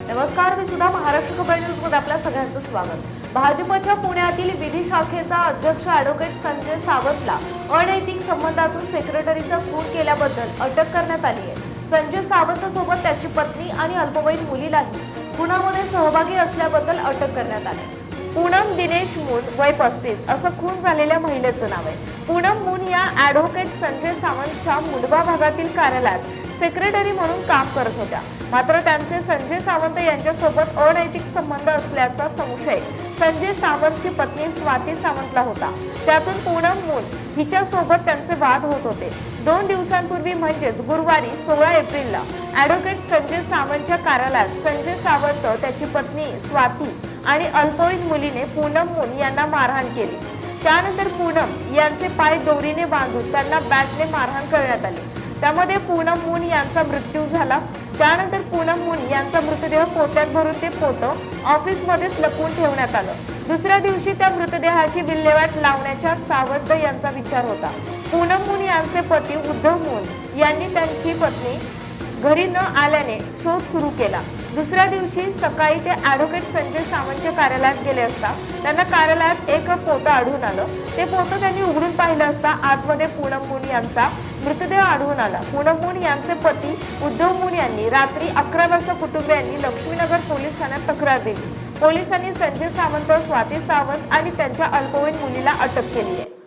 नमस्कार, मी सुद्धा महाराष्ट्र खबर न्यूज मध्ये आपल्या सगळ्यांचं स्वागत। भाजपच्या पुण्यातील विधी शाखेचा अध्यक्ष ॲडव्होकेट संजय सावंतला अनैतिक संबंधातून सेक्रेटरीचा खून केल्याबद्दल अटक करण्यात आली आहे। संजय सावंत सोबत त्याची पत्नी आणि अल्पवयीन मुलीलाही खुनामध्ये सहभागी असल्याबद्दल अटक करण्यात आली। पूनम दिनेश मून वय 35 असं खून झालेल्या महिलेचं नाव आहे। पूनम मून या ॲडव्होकेट संजय सावंतच्या मुंडवा भागातील कार्यालयात सेक्रेटरी म्हणून काम करत होत्या। मात्र त्यांचे संजय सावंत यांच्यासोबत अनैतिक संबंध असल्याचा संशय संजय सावंतची पत्नी स्वाती सावंतला होता। त्यातून पूनम मून हिच्यासोबत त्यांचे वाद होत होते। 2 दिवसांपूर्वी म्हणजेच गुरुवारी 16 एप्रिलला ॲडव्होकेट संजय सावंतच्या कार्यालयात संजय सावंत, त्याची पत्नी स्वाती आणि अल्पवयीन मुलीने पूनम मून यांना मारहाण केली। त्यानंतर पूनम यांचे पाय दोरीने बांधून त्यांना बॅटने मारहाण करण्यात आली। त्यामध्ये पूनम मून यांचा मृत्यू झाला। त्यानंतर पूनम मून यांचा मृतदेह पोत्यात भरून ते पोतं ऑफिसमध्येच लपवून ठेवण्यात आलं। दुसऱ्या दिवशी त्या मृतदेहाची विल्हेवाट लावण्याचा सावंत यांचा विचार होता। पूनम मून यांचे पती उद्धव मून यांनी त्यांची पत्नी घरी न आल्याने शोध सुरू केला। दुसऱ्या दिवशी सकाळी ते ॲडव्होकेट संजय सावंतच्या कार्यालयात गेले असता त्यांना कार्यालयात एक पोतं आढळून आलं। ते पोतं त्यांनी उघडून पाहिलं असता आतमध्ये पूनम मून यांचा मृतदेह आढळून आला। पूनम मून यांचे पती उद्धव मून यांनी रात्री 11 वाजता कुटुंबियांनी लक्ष्मीनगर पोलीस ठाण्यात तक्रार दिली। पोलिसांनी संजय सावंत, स्वाती सावंत आणि त्यांच्या अल्पवयीन मुलीला अटक केली आहे।